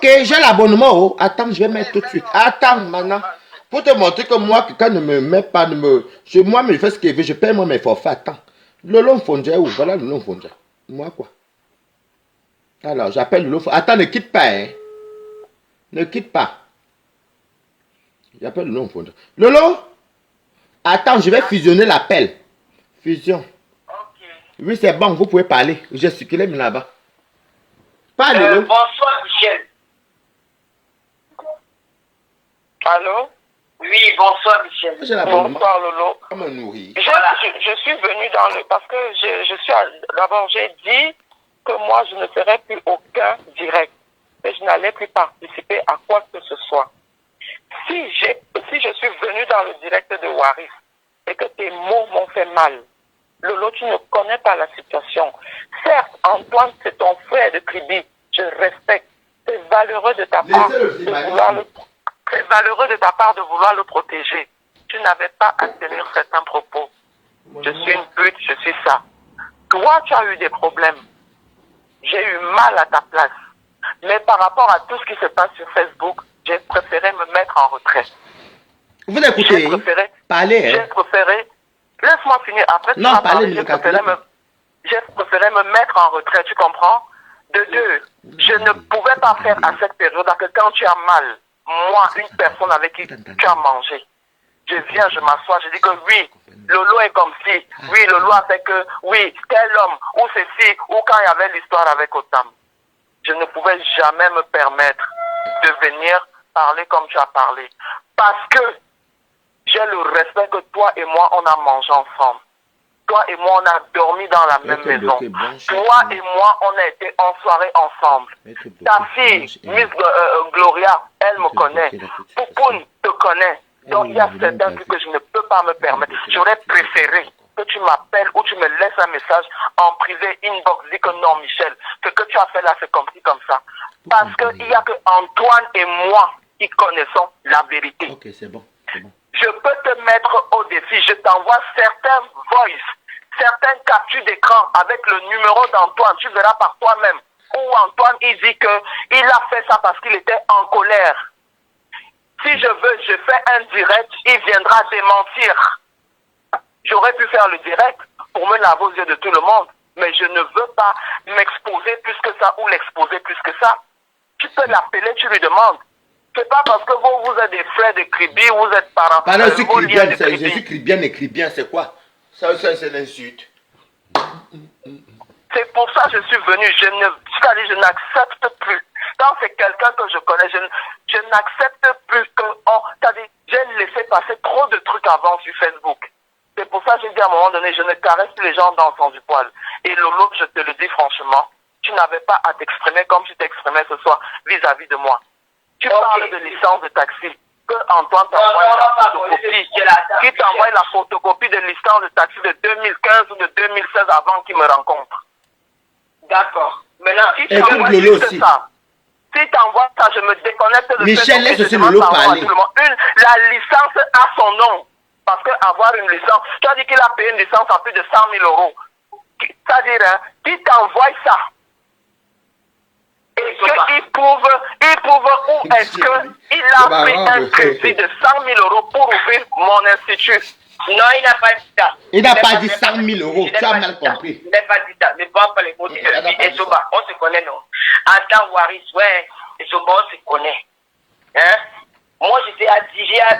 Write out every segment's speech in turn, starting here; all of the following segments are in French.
Ok, j'ai l'abonnement. Oh. Attends, je vais mettre tout de suite. Attends, maintenant. Pour te montrer que moi, quelqu'un ne me met pas, moi, je fais ce qu'il veut, je paie moi mes forfaits. Attends. Lolo Mfonja où? Voilà Lolo Mfonja. Moi, quoi? Alors, j'appelle Lolo Mfonja. Attends, ne quitte pas, hein. Ne quitte pas. J'appelle Lolo Mfonja. Lolo? Attends, je vais fusionner l'appel. Fusion. Oui, c'est bon, vous pouvez parler. J'ai circulé là-bas. Parle, bonsoir, Michel. Allô? Oui, bonsoir, Michel. Bonsoir, Lolo. Comment nourrir? Je suis venu dans le... Parce que je suis... D'abord, j'ai dit que moi, je ne ferais plus aucun direct. Et je n'allais plus participer à quoi que ce soit. Si je suis venu dans le direct de Waris et que tes mots m'ont fait mal, Lolo, tu ne connais pas la situation. Certes, Antoine, c'est ton frère de Kribi. Je respecte. C'est valeureux de ta part de vouloir le protéger. Tu n'avais pas à tenir certains propos. Je suis une pute, je suis ça. Toi, tu as eu des problèmes. J'ai eu mal à ta place. Mais par rapport à tout ce qui se passe sur Facebook, j'ai préféré me mettre en retrait. Vous écoutez? Parlez. J'ai préféré... Laisse-moi finir. Après, non, parlez, j'ai préféré me mettre en retrait, tu comprends? De deux, je ne pouvais pas faire à cette période que quand tu as mal, moi, une personne avec qui tu as mangé, je viens, je m'assois, je dis que oui, Lolo est comme si, oui, Lolo a fait que, oui, tel homme, ou ceci, ou quand il y avait l'histoire avec Otam. Je ne pouvais jamais me permettre de venir parler comme tu as parlé. Parce que j'ai le respect que toi et moi, on a mangé ensemble. Toi et moi, on a dormi dans la même maison. Toi et moi, on a été en soirée ensemble. Ta fille, Miss Gloria, elle me connaît. Poupoune te connaît. Donc, il y a certains trucs que je ne peux pas me permettre. J'aurais préféré que tu m'appelles ou tu me laisses un message en privé, inbox, dis que non, Michel, ce que tu as fait là, c'est comme ci, comme ça. Parce qu'il n'y a que Antoine et moi qui connaissons la vérité. Ok, c'est bon. Je peux te mettre au défi. Je t'envoie certains voice, certaines captures d'écran avec le numéro d'Antoine. Tu verras par toi-même. Où Antoine, il dit qu'il a fait ça parce qu'il était en colère. Si je veux, je fais un direct, il viendra démentir. J'aurais pu faire le direct pour me laver aux yeux de tout le monde. Mais je ne veux pas m'exposer plus que ça ou l'exposer plus que ça. Tu peux l'appeler, tu lui demandes. C'est pas parce que vous êtes des frères de Kribi, vous êtes parents. Pardon, je suis Kribienne et Kribien, c'est quoi? Ça c'est l'insulte. C'est pour ça que je suis venu. C'est-à-dire, je n'accepte plus. Quand c'est quelqu'un que je connais, je n'accepte plus que... c'est-à-dire, j'ai laissé passer trop de trucs avant sur Facebook. C'est pour ça que j'ai dit à un moment donné, je ne caresse plus les gens dans le sens du poil. Et Lolo, je te le dis franchement, tu n'avais pas à t'exprimer comme tu t'exprimais ce soir vis-à-vis de moi. Tu parles de licence de taxi. Que Antoine t'envoie la photocopie. Qui t'envoie la photocopie de licence de taxi de 2015 ou de 2016 avant qu'il me rencontre. D'accord. Maintenant, si tu envoies juste ça, si tu envoies ça, je me déconnecte de Michel, laisse aussi Lolo parler. La licence a son nom. Parce qu'avoir une licence, tu as dit qu'il a payé une licence à plus de 100 000 euros. C'est-à-dire, qui t'envoie ça? Et qu'il prouve où est-ce qu'il a pris un crédit de 100 000 euros pour ouvrir mon institut. Non, il n'a pas dit ça. Il n'a pas dit 100 000 euros, tu as mal compris. Il n'a pas dit ça, mais pas les mots de Soba, on se connaît, non? En tant Waris, ouais, Soba, on se connaît. Hein? Moi, j'ai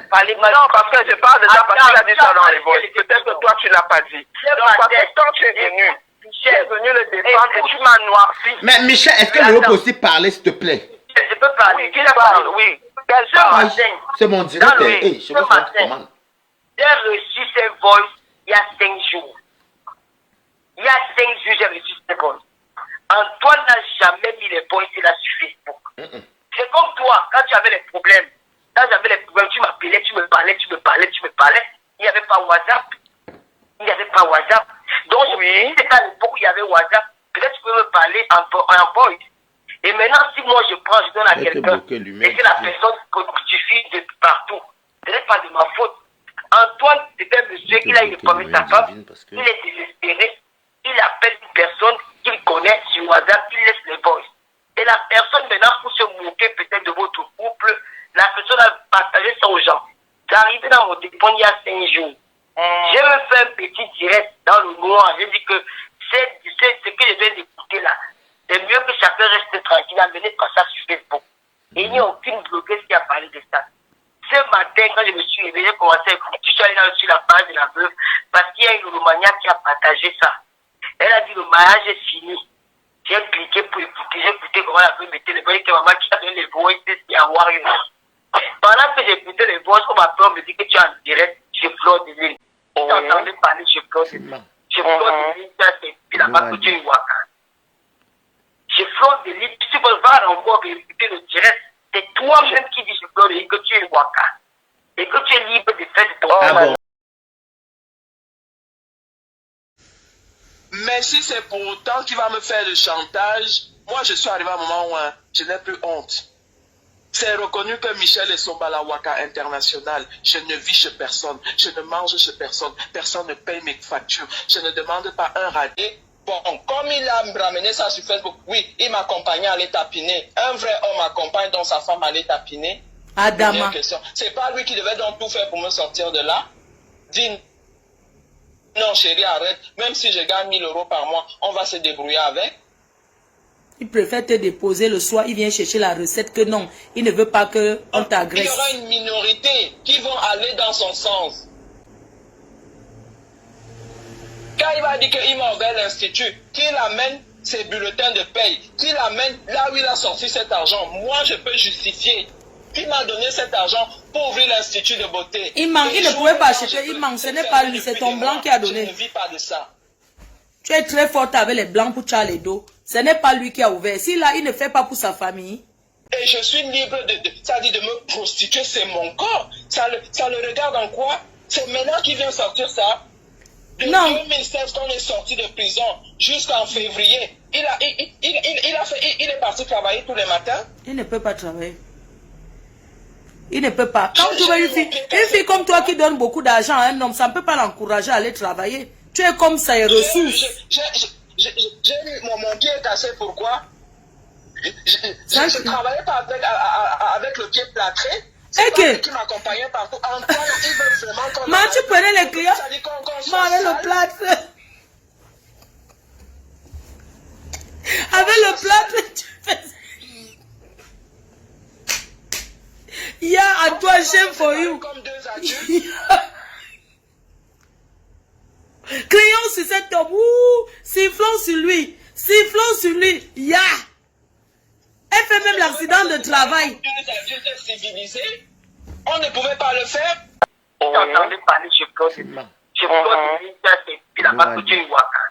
parlé mal. Non, parce que je parle de ça, parce qu'il a dit ça dans les voix. Peut-être que toi, tu ne l'as pas dit. Donc, parce que quand tu es venu, tu es venu le défendre et tu m'as noirci. Mais Michel, est-ce que Lolo peut aussi parler, s'il te plaît? Je peux parler. Oui, qui parle, oui. C'est mon direct. Je veux faire une commande. J'ai reçu ces voix il y a 5 jours. Il y a 5 jours, j'ai reçu ces voix. Antoine n'a jamais mis les voix sur Facebook. C'est comme toi, quand tu avais les problèmes. Quand j'avais les problèmes, tu m'appelais, tu me parlais. Il n'y avait pas WhatsApp. Donc, oui, c'est à l'époque où il y avait WhatsApp. Peut-être tu peux me parler en voice. Et maintenant, si moi je prends, je donne à quelqu'un, et que la personne modifie de partout, ce n'est pas de ma faute. Antoine, c'est un monsieur, il a informé sa femme, il est désespéré, il appelle une personne qu'il connaît sur WhatsApp, il laisse les voice. Et la personne maintenant, pour se moquer peut-être de votre couple, la personne a partagé ça aux gens. C'est arrivé dans mon téléphone il y a 5 jours. J'ai me fait un petit direct dans le noir. J'ai dit que c'est ce que je viens d'écouter là. C'est mieux que chacun reste tranquille. Amenez pas ça sur Facebook. Et il n'y a aucune blogueuse qui a parlé de ça. Ce matin, quand je me suis réveillé, j'ai commencé à écouter. Je suis allé sur la page de la veuve parce qu'il y a une Romania qui a partagé ça. Elle a dit le mariage est fini. J'ai cliqué pour écouter. J'ai écouté comment la veuve mettait les voix. Que maman qui a donné les voix, c'est avoir une. Pendant que j'écoutais les voix, on m'appelle, on me dit que tu es en direct chez Flore de Lille. Tu entendais parler chez Flore de Lille. Chez Flore de Lille, tu as c'est là-bas que tu es Waka. Chez Flore de Lille, tu peux voir encore écouter le direct. C'est toi-même qui dis chez Flore de Lille que tu es Waka. Et que tu es libre de faire de ton bon. Mais si c'est pour autant qu'il va me faire le chantage, moi je suis arrivé à un moment où je n'ai plus honte. C'est reconnu que Michel est Sobala Waka international. Je ne vis chez personne. Je ne mange chez personne. Personne ne paye mes factures. Je ne demande pas un radis. Bon, comme il a ramené ça sur Facebook, oui, il m'accompagnait à aller tapiner. Un vrai homme accompagne donc sa femme à aller tapiner. Adama. C'est pas lui qui devait donc tout faire pour me sortir de là. Dis non chérie, arrête. Même si je gagne 1000 € par mois, on va se débrouiller avec. Il préfère te déposer le soir, il vient chercher la recette que non, il ne veut pas qu'on t'agresse. Il y aura une minorité qui vont aller dans son sens. Quand il va dire qu'il m'a ouvert l'institut, qu'il amène ses bulletins de paye, qu'il amène là où il a sorti cet argent, moi je peux justifier qu'il m'a donné cet argent pour ouvrir l'institut de beauté. Il manque, il ne pouvait pas acheter, il manque, ce n'est pas lui, c'est ton blanc qui a donné. Je ne vis pas de ça. Tu es très forte avec les blancs pour Charles Edo. Ce n'est pas lui qui a ouvert. Si là, il ne fait pas pour sa famille. Et je suis libre ça dit de me prostituer, c'est mon corps. Ça le regarde en quoi? C'est maintenant qu'il vient sortir ça. De Non. 2016 qu'on est sorti de prison jusqu'en février, il est parti travailler tous les matins. Il ne peut pas travailler. Il ne peut pas. Quand tu vois une fille comme toi qui donne beaucoup d'argent à un homme, ça ne peut pas l'encourager à aller travailler. Tu es comme ça, et ressources. J'ai eu mon pied cassé, pourquoi? Je ne travaillais pas avec le pied plâtré. C'est pas lui qui m'accompagnait partout. Antoine, il veut vraiment qu'on... Mais tu prenais les clients. Ça dit qu'on Avec le plâtre. Avec le plâtre, tu fais... Yeah, Antoine, shame for you. Comme deux adultes. Crions sur cet homme. Sifflons sur lui. Sifflons sur lui. Yeah. Elle fait même l'accident de travail. Deux adultes civilisés. On ne pouvait pas le faire. Tu entendais parler chez Flore de Lille. Chez Flore de Lille, c'est là-bas que tu es Waka.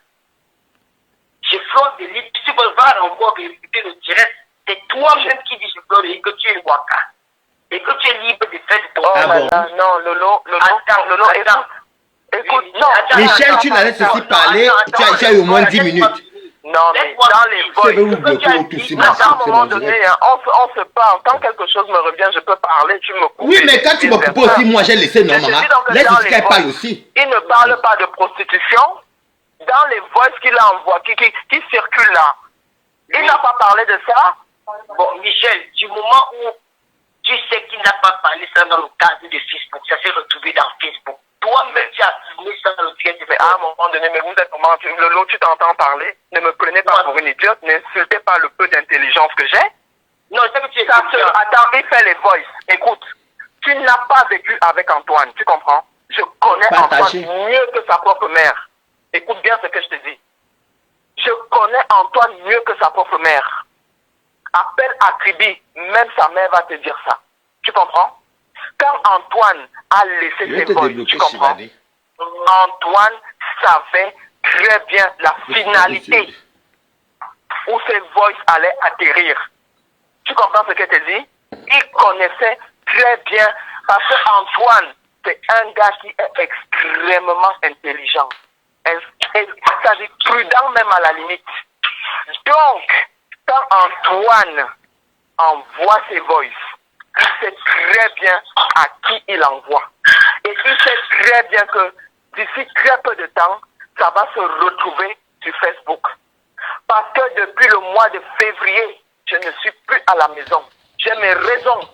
Chez Flore de Lille, tu peux voir encore écouter le direct. C'est toi-même qui dis chez Flore de Lille que tu es Waka. Et que tu es libre de faire de ton... Non, Lolo, écoute, non. Michel, tu n'allais ceci parler, tu as eu au moins 10 minutes. Non, mais dans les voix, à un moment donné, on se parle. Quand quelque chose me revient, je peux parler, tu me coupes. Oui, mais quand tu me coupes aussi, moi j'ai laissé, non, maman. Laisse ce qu'elle parle aussi. Il ne parle pas de prostitution dans les voices qu'il a envoyées, qui circulent là. Il n'a pas parlé de ça. Bon, Michel, du moment où tu sais qu'il n'a pas parlé ça dans le cadre de Facebook, ça s'est retrouvé dans Facebook. Toi-même, tu as filmé ça dans le direct. Mais à un moment donné, mais vous êtes comment? Lolo, tu t'entends parler? Ne me prenez pas pour une idiote, n'insultez pas le peu d'intelligence que j'ai. Non, je sais que tu es Attends, il fait les voices. Écoute, tu n'as pas vécu avec Antoine, tu comprends? Je connais Antoine mieux que sa propre mère. Écoute bien ce que je te dis. Je connais Antoine mieux que sa propre mère. Appelle à Tribi, même sa mère va te dire ça. Tu comprends? Quand Antoine a laissé ses voix, tu comprends? Antoine savait très bien la finalité où ses voix allaient atterrir. Tu comprends ce que je te dis? Il connaissait très bien parce qu'Antoine, c'est un gars qui est extrêmement intelligent. C'est-à-dire prudent même à la limite. Donc, quand Antoine envoie ses voix, il sait très bien à qui il envoie. Et il sait très bien que d'ici très peu de temps, ça va se retrouver sur Facebook. Parce que depuis le mois de février je ne suis plus à la maison. J'ai mes raisons.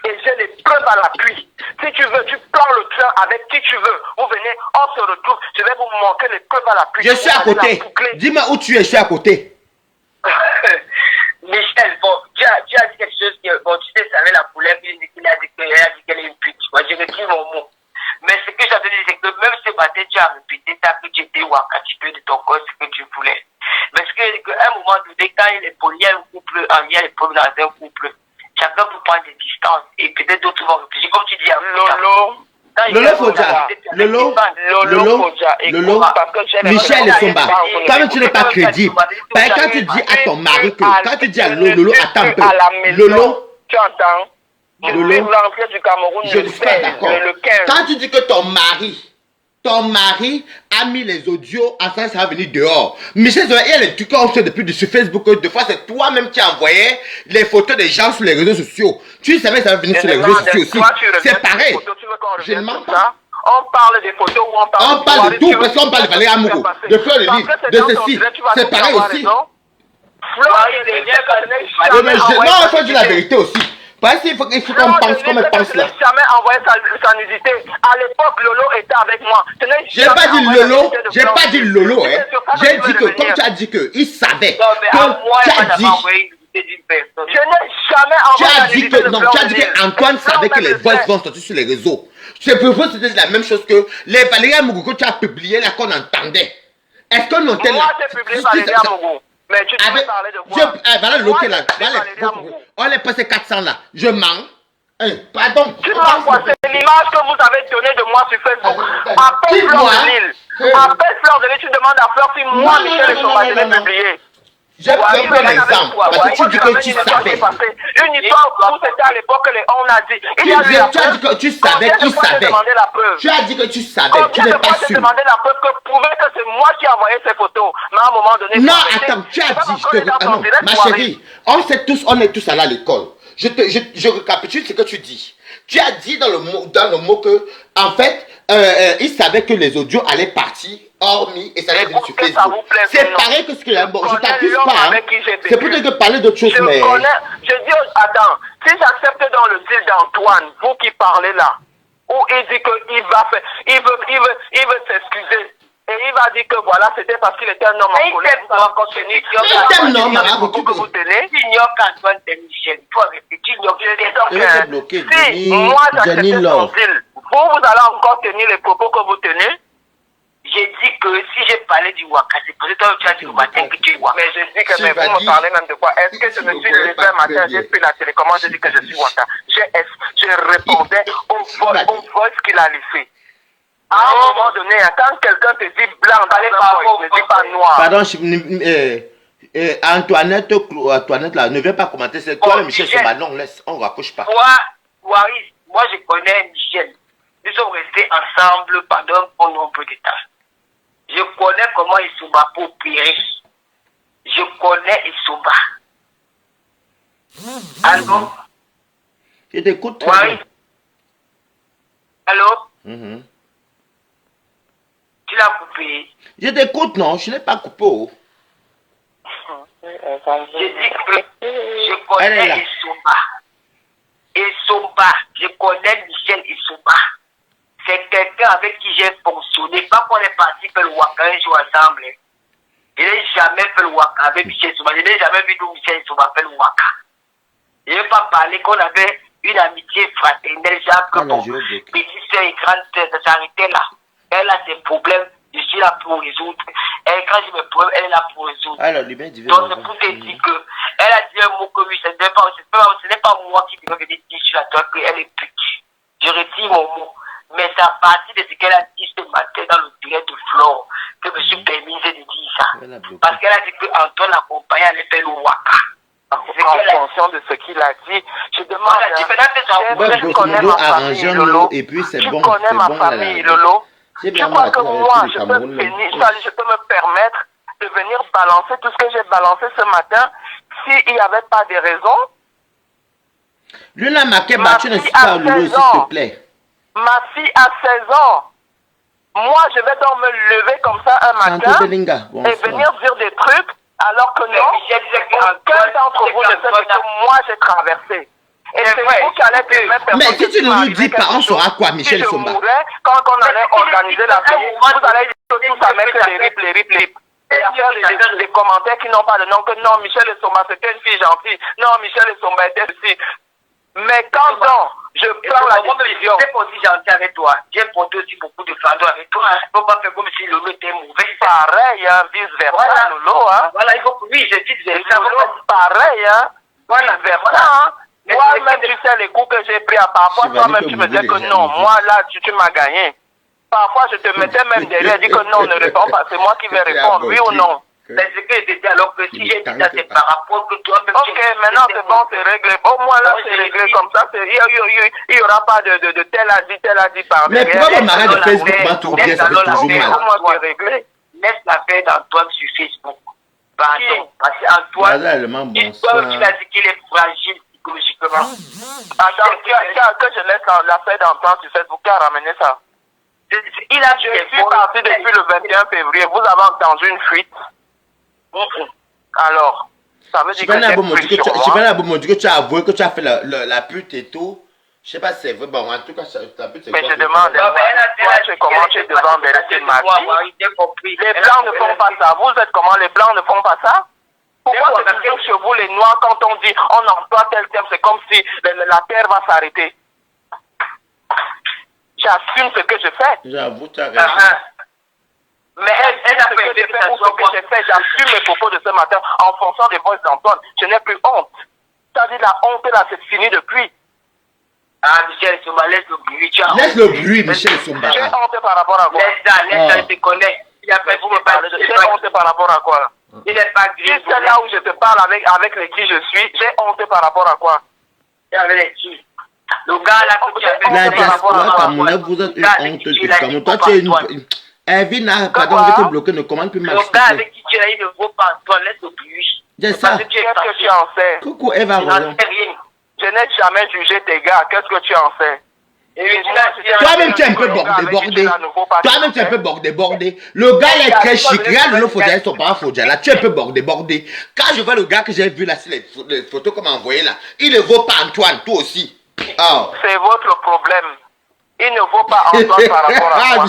Et j'ai les preuves à l'appui. Si tu veux, tu prends le train avec qui tu veux. Vous venez, on se retrouve. Je vais vous montrer les preuves à l'appui. Je suis à côté. Dis-moi où tu es, je suis à côté. Michel, bon, tu as dit quelque chose que, bon, tu sais, ça avait la couleur, puis il a dit qu'elle est une pute. Moi, je retire mon mot. Mais ce que j'avais dit, c'est que même ce matin, tu as répété ta que tu étais waka, tu peux de ton corps ce que tu voulais. Mais ce que, qu'à un moment donné, quand il est poli, il y a un couple, il y a les problèmes dans un couple, chacun peut prendre des distances, et peut-être d'autres vont réfléchir, comme tu dis, à Lolo Fodja, Lolo, Michel et Somba, quand tu n'es pas crédible, quand tu dis à ton mari que, quand tu dis à Lolo, attends un peu, Lolo, tu entends? Lolo, du Cameroun, je ne suis pas d'accord. Quand tu dis que ton mari a mis les audios, en ça va venir dehors. Michel, il y a les trucs qu'on fait depuis sur Facebook, deux fois c'est toi-même qui envoyais les photos des gens sur les réseaux sociaux. Tu savais que ça va venir sur les réseaux sociaux aussi. C'est pareil. Je ne mens pas. On parle des photos ou on parle on parle de tout, parce qu'on parle de Valérie Amougou, de Fleur de Lys, de ceci. C'est pareil aussi. Non, il faut dire la vérité aussi. Parce qu'il faut qu'on pense comme elle pense là. Je n'ai jamais envoyé sa nudité. À l'époque, Lolo était avec moi. J'ai pas dit Lolo, j'ai pas dit Lolo, hein. J'ai dit que, comme tu as dit que, il savait. Tu as dit. Je n'ai jamais envoyé tu as dit que Antoine savait que les voix vont sortir sur les réseaux. C'est pour vous, c'était la même chose que les Valérie Amougou que tu as publié là qu'on entendait. Est-ce que nous Moi, j'ai publié Valérie Amougou. Mais tu peux parler de quoi? Voilà le local là. On est passé 400 là. Je mens. Pardon. Tu mens quoi? C'est l'image que vous avez donnée de moi sur Facebook. Appelle Fleur de Lys. Appelle Fleur de Lys, tu demandes à Fleur si moi, Michel et Somba, je l'ai publié. J'ai pris un exemple. Parce que tu dis que tu savais. Une histoire où c'était à l'époque, on a dit. Tu as dit que tu savais, tu savais. Tu as dit que tu savais, tu n'es pas sûr. demandé la preuve que prouvait que c'est moi qui ai envoyé ces photos. Mais à un moment donné. Non, attends, tu as dit. Non, ma chérie, on est tous allés à l'école. Je récapitule ce que tu dis. Tu as dit dans le mot que, en fait, il savait que les audios allaient partir, hormis, et ça allait venir sur Facebook. C'est pareil que ce qu'il y a. Bon, je t'accuse pas. Hein. C'est pour te parler d'autre chose, mais. Je dis, attends, si j'accepte dans le style d'Antoine, vous qui parlez là, où il dit qu'il va faire, il veut s'excuser. Et il va dire que voilà, c'était parce qu'il était un homme en colère. C'est un homme que vous tenez. Tu ignores qu'Antoine t'es Michel. Il faut arrêter. Tu ignores que si moi j'accepte son style, vous allez encore tenir les propos que vous tenez. J'ai dit que si j'ai parlé du Waka, c'est parce que toi tu as dit au matin que tu es Waka. Mais je dis que mais vous me parlez même de quoi? Est-ce que je me suis levé un matin, j'ai pris la télécommande, j'ai dit que je suis Waka? Je répondais au voice qu'il a laissé. À un moment donné, quand quelqu'un te dit blanc, ne dis pas noir. Pardon, Antoinette là, ne viens pas commenter. C'est toi et Michel Somba. Non, laisse, on ne raccroche pas. Waris, moi je connais Michel. Nous sommes restés ensemble pendant un nombre de temps. Je connais comment Isouba peut opérer. Je connais Isouba. Allô? Je t'écoute. Waris. Allô? Tu l'as coupé. Je t'écoute, non, je n'ai pas coupé. Je dis que je connais Isouba. Isouba, je connais Michel Isouba. C'est quelqu'un avec qui j'ai fonctionné. Pas qu'on est parti faire le Waka un jour ensemble. Je n'ai jamais fait le Waka avec Michel Isouba. Je n'ai jamais vu d'où Michel Isouba fait le Waka. Je n'ai pas parlé qu'on avait une amitié fraternelle, genre que mon petite soeur et grande soeur, ça s'arrêtait là. Elle a ses problèmes, je suis là pour résoudre. Et quand j'ai mes problèmes, elle est là pour résoudre. Donc c'est pour te dire que elle a dit un mot que oui, ce n'est pas moi qui devais venir dire sur la toile qu'elle est pute. Je retire mon mot. Mais c'est à partir de ce qu'elle a dit ce matin dans le direct de Flore que je me suis permis de dire ça. Parce qu'elle a dit qu'Antoine l'accompagnait à aller faire le Waka. En fonction de ce qu'il a dit, je demande tu connais ma famille, Lolo. Et puis c'est bon. Tu connais ma famille, Lolo. Tu crois que moi, je peux me permettre de venir balancer tout ce que j'ai balancé ce matin s'il n'y avait pas de raison? Luna Makeba, tu ne suis pas Lolo, s'il te plaît. Ma fille a 16 ans. Moi, je vais donc me lever comme ça un matin et venir dire des trucs Alors que non, aucun d'entre vous ne sait ce que moi j'ai traversé. Et c'est vous qui allez permettre... Mais si tu ne nous dis pas, on saura quoi, Michel Si je Somba? mourrais, quand on allait organiser la vie, vous allez dire que tout ça mettre les rips. Et faire des commentaires qui n'ont pas de nom, que non, Michel Somba c'était une fille gentille, non, Michel Somba était ceci. Mais quand donc, je prends la décision... Je suis aussi gentil avec toi. J'ai porté aussi beaucoup de fardeau avec toi. Il ne faut pas faire comme si Lolo était mauvais. Pareil, hein, vice-versa, Voilà. Lolo, hein. Voilà, il faut... Oui, je dis vice-versa. Lolo, pareil, hein. Vice-versa, hein. Toi-même, tu sais les coups que j'ai pris. Parfois, toi-même, tu me dis que non, moi, là, tu m'as gagné. Parfois, je te mettais même derrière, dis que non, ne réponds pas. C'est moi qui vais répondre, oui ou non. Mais ce que je dis alors que si j'ai dit ça, c'est par rapport que toi-même... Ok, maintenant, c'est bon, c'est réglé. Au moins, là, c'est réglé comme ça. Il n'y aura pas de tel a dit par Mais derrière. pourquoi mon mari de Facebook m'a trouvé, ça fait toujours mal? Au moins, c'est réglé. Laisse l'affaire d'Antoine sur Facebook. Pardon. Parce qu'Antoine, toi qui m'as dit qu'il est fragile psychologiquement. Attends, que je laisse l'affaire d'Antoine sur Facebook, qui a ramené ça? Il a Je suis parti depuis le 21 février. Vous avez entendu une fuite? Alors, ça veut dire que Chibana Abomo dit que tu as avoué que tu as fait la pute et tout. Je sais pas si c'est vrai. Bon, en tout cas, la pute c'est quoi? Mais je demande, toi, tu es comment tu es devant Berthe Marty? Les blancs ne font pas ça. Vous êtes comment? Les blancs ne font pas ça? Pourquoi c'est toujours chez vous les noirs quand on dit on emploie tel terme, c'est comme si la terre va s'arrêter? J'assume ce que je fais. J'avoue, tu as raison. Mais elle a fait ce que j'ai fait, j'assume mes propos de ce matin en fonction des voix d'Antoine. Je n'ai plus honte. C'est-à-dire la honte là, c'est fini depuis. Ah, Michel Somba, laisse le bruit. Laisse le bruit, Michel Somba. J'ai honte par rapport à quoi? Laisse ça, je te connais. Il a fait, vous me parlez de... J'ai honte par rapport à quoi? Il n'est pas gris. Juste là où je te parle avec les qui je suis, j'ai honte par rapport à quoi? Avec les qui? Le gars là, que tu avais... La diaspora, Kamuna, vous êtes une honte. Comme toi, tu es une... Evina, pardon, je vais te bloquer, ne commande plus ma Le gars avec qui tu es, il ne vaut pas Antoine, laisse le bruit. C'est ça. Qu'est-ce que tu en sais? Coucou, Eva, Je n'en sais rien. Je n'ai jamais jugé tes gars. Qu'est-ce que tu en sais? Toi-même, tu es un peu bordé. Toi-même, tu es un peu bordé. Le gars, il est très chic. Regarde le Fodja, son parent Fodja. Là, tu es un peu bordé. Quand je vois le gars que j'ai vu là, sur les photos qu'on m'a envoyées là, il ne vaut pas Antoine, toi aussi. Oh. C'est votre problème. Il ne vaut pas Antoine par rapport à quoi?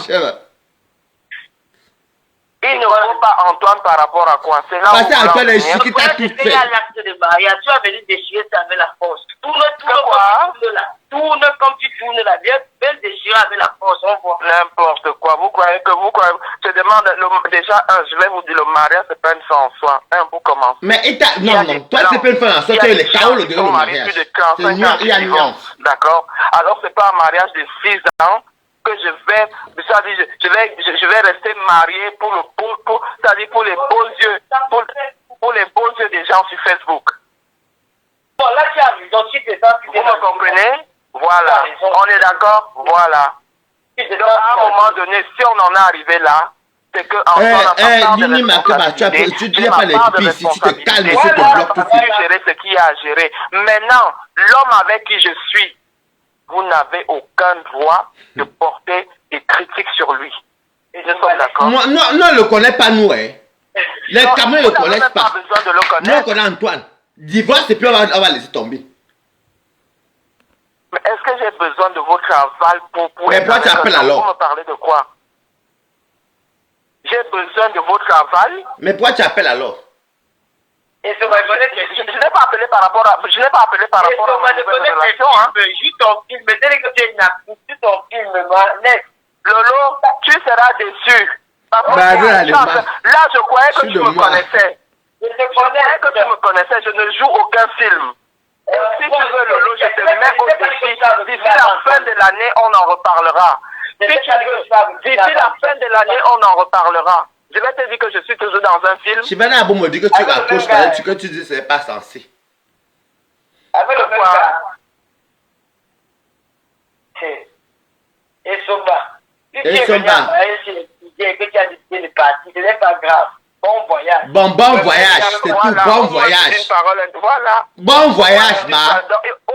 Il ne vaut pas Antoine par rapport à quoi? C'est là où Antoine est chic, il t'a tout fait. L'acte de mariage, tu as venu déchirer ça avec la force. Tourne comme tu tournes là. Viens déchirer avec la force, on voit. N'importe quoi. Vous croyez que je demande déjà je vais vous dire, le mariage c'est pas une fin en soi. Pour commencer. Mais non, toi c'est pas une fin en soi, tu es le chaos le mariage. Il y a nuance. D'accord. Alors c'est pas un mariage de 6 ans que je vais rester marié pour les beaux yeux, pour les beaux yeux des gens sur Facebook. Bon, là, tu as vu, donc si c'est ça, vous me comprenez? Voilà. On est d'accord? Voilà. Donc, à un moment donné, si on en est arrivé là, c'est que Nini Makaba, tu dis pas les pipis, si tu te calmes, tu te bloques tout de suite. Gérer ce qu'il y a à gérer. Maintenant, l'homme avec qui je suis, vous n'avez aucun droit de porter des critiques sur lui. Et nous sommes d'accord. Non, on ne le connaît pas, nous. Les Camerounais ne le connaissent pas. Besoin de le connaître. Nous, on connaît Antoine. Divorce et puis on va laisser tomber. Mais est-ce que j'ai besoin de votre aval pour mais pourquoi tu appelles alors? Vous me parlez de quoi? J'ai besoin de votre aval. Mais pourquoi tu appelles alors? Et ça va je n'ai pas appelé par rapport à ma relation. Juste ton film, dès que tu es une actrice, ton film, Lolo, tu seras déçu. Là, je croyais que tu me connaissais. Je croyais que tu me connaissais, je ne joue aucun film. Si tu veux, Lolo, je te mets au défi. D'ici la fin de l'année, on en reparlera. Si tu veux, d'ici la fin de l'année, on en reparlera. Je vais te dire que je suis toujours dans un film. Chibana Abou me dit que tu raccroches quand que tu dis que ce n'est pas censé. Avec le même gars. Et Somba. Si tu es venu à marier chez les Fidjiens et que tu as décidé de partir, ce n'est pas grave. Bon voyage. Bon voyage, c'est tout. Bon voyage. Voilà. Bon voyage, ma.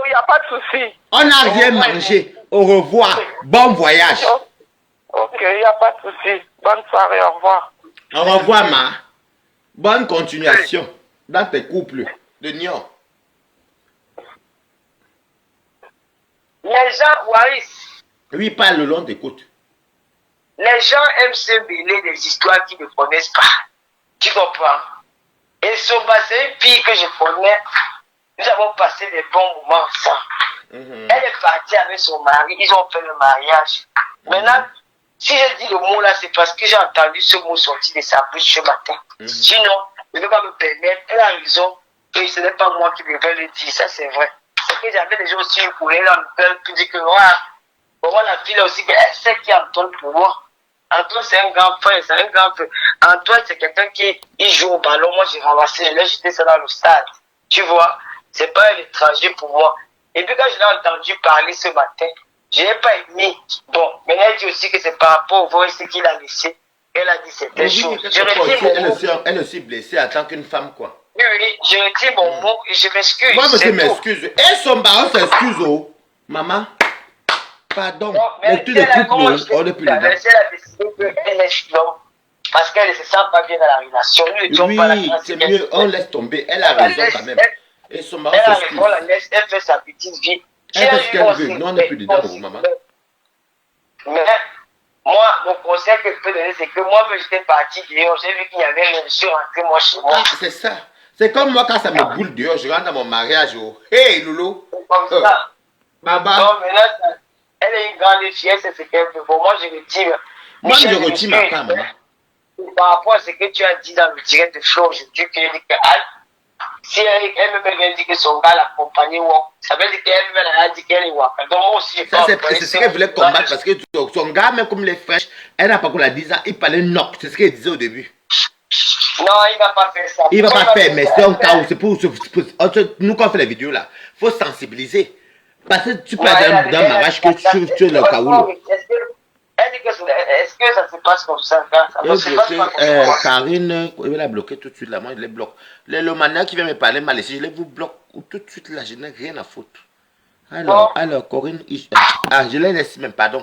Il n'y a pas de souci. On n'a rien mangé. Au revoir. Bon voyage. Ok, il n'y a pas de souci. Bonne soirée, au revoir. Au revoir, ma. Bonne continuation dans tes couples de Niort. Les gens, Waris, Oui, parle le long t'écoute. les gens aiment se mêler des histoires qu'ils ne connaissent pas. Tu comprends? Et Soba, c'est une fille que je connais. Nous avons passé des bons moments ensemble. Elle est partie avec son mari. Ils ont fait le mariage. Maintenant, si je dis le mot là, c'est parce que j'ai entendu ce mot sortir de sa bouche ce matin. Sinon, je ne peux pas me permettre. Elle a raison. Et ce n'est pas moi qui devais le dire. Ça, c'est vrai. C'est que j'avais déjà aussi une coulée dans le cœur qui dit que pour moi, la fille là aussi, elle sait qui est Antoine pour moi. Antoine, c'est un grand frère, c'est un grand frère. Antoine, c'est quelqu'un qui il joue au ballon. Moi, j'ai ramassé, je l'ai jeté ça dans le stade. Tu vois, c'est pas un étranger pour moi. Et puis, quand je l'ai entendu parler ce matin, je n'ai pas aimé. Bon, mais elle dit aussi que c'est par rapport au voice qu'il a laissé. Elle a dit certaines choses. Elle est aussi blessée en tant qu'une femme, quoi. Oui, oui, je retire mon mot et je m'excuse. Moi, je m'excuse. Et son baron s'excuse, oh. Maman. Pardon. Non, mais tous les couples, on n'est plus là. Elle a décidé qu'elle laisse non. Parce qu'elle ne se sent pas bien dans la relation. Oui, c'est mieux, on laisse tomber. Elle a raison quand même. Et son baron s'excuse. On la laisse, elle fait sa petite vie. Elle fait ce qu'elle veut. Nous, on n'est plus dedans, oh, maman. Mais moi, mon conseil que je peux donner, c'est que moi, j'étais parti dehors. J'ai vu qu'il y avait une monsieur rentrée, moi, chez moi. Ah, c'est ça. C'est comme moi, quand ça me boule dehors, je rentre dans mon mariage. Oh. Hey, Loulou. Comme ça. Baba. Non, mais là, elle est une grande fille, c'est ce qu'elle fait. Pour moi, je retire. Moi, je retire ma part, maman. Par rapport à ce que tu as dit dans le direct de Flo aujourd'hui, que si elle-même vient dire que son gars l'accompagnait, ça veut dire qu'elle-même a dit qu'elle est waka. Donc moi aussi, c'est ce qu'elle voulait combattre parce que son gars, même comme les fraîches, elle n'a pas encore la 10 ans, il parlait knock, c'est ce qu'elle disait au début. Non, il ne va pas faire ça. Il ne va pas faire, mais c'est un cas où c'est pour nous quand on fait les vidéos là, il faut sensibiliser. Parce que tu peux aller dans un mariage que tu es le Kaoulou. Est-ce que ça se passe comme ça? Karine, il va la bloquer tout de suite là, moi je les bloque. Le maniaque qui vient me parler mal ici, je les vous bloque tout de suite là, je n'ai rien à foutre. Alors, Corinne, je les laisse même, pardon.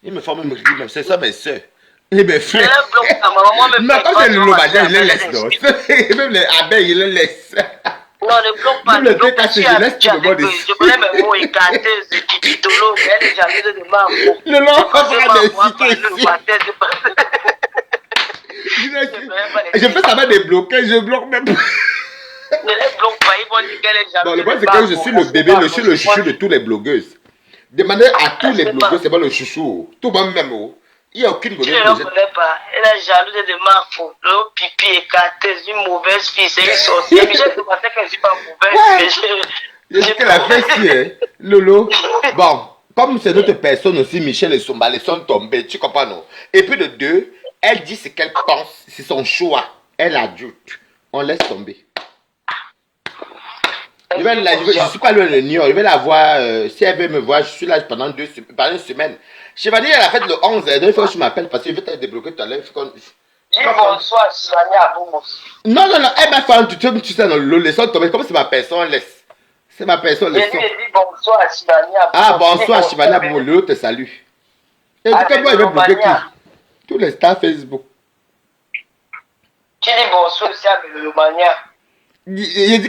Il me faut même rire, même, c'est ça mes soeurs. Et mes frères. Non, quand c'est le maniaque, je les laisse, non. Même les abeilles, je les laisse. Non, ne bloque pas. Le truc cassé, je laisse tout le monde ici. Je connais mes mots écartés, Titolo, elle est jalouse de ma peau. Le nom, on va les citer ici. Je fais ça va débloquer, je bloque même pas. Ne les bloque pas, ils vont dire qu'elle est jalouse. Non, le problème c'est que je suis le bébé, je suis le chouchou de tous les blogueuses. Demandez à tous les blogueurs, c'est pas le chouchou. Tout le monde même. Il n'y a aucune blogueuse. Je ne le connais pas. Elle est jalouse de ma faute. Le pipi écarté, une mauvaise fille, c'est une sorcière. Mais je pensais qu'elle ne suis pas mauvaise. Je dis qu'elle a fait si, hein. Lolo. Bon, comme c'est d'autres personnes aussi, Michel et Somba, les sont tombés, tu comprends, non? Et puis de deux, elle dit ce qu'elle pense, c'est son choix. Elle adulte. On laisse tomber. Je ne suis pas loin de Niort. Je vais la voir. Si elle veut me voir, je suis là pendant une semaine. Chevalier, elle a fait le 11. Il faut que je m'appelle parce que je vais te débloquer tout à l'heure. Dis bonsoir, Sylvanie Aboumou. Non, elle m'a fait un tuteur, tu sais, dans le leçon tomber. Comme c'est ma personne, laisse. C'est ma personne, laisse. Je lui ai dit bonsoir, Sylvanie Aboumou. Ah, bonsoir, Sylvanie Aboumou. L'autre te salue. Et dis que moi, il va bloquer qui? Tous les stars Facebook. Tu dis bonsoir aussi à Lomania. J'ai dit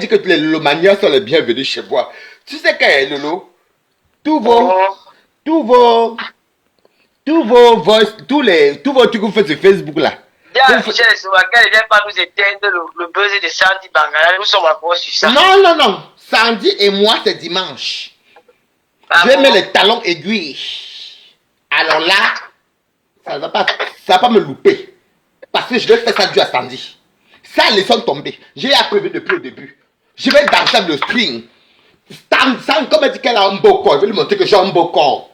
que les Lomanias sont les bienvenus chez moi. Tu sais que Lolo, tous vos trucs que vous faites sur Facebook là. Bien, Michel et Soubakel, il ne vient pas nous éteindre le buzz de Sandy Bangala. Nous sommes encore sur ça. Non. Sandy et moi, c'est dimanche. Je vais mettre les talons aiguilles. Alors là, ça ne va pas me louper. Parce que je vais faire ça dû à Sandy. Ça, les sont tombés. J'ai appris depuis le début. Je vais danser le string. Sandy, comme elle dit qu'elle a un beau corps, je vais lui montrer que j'ai un beau corps.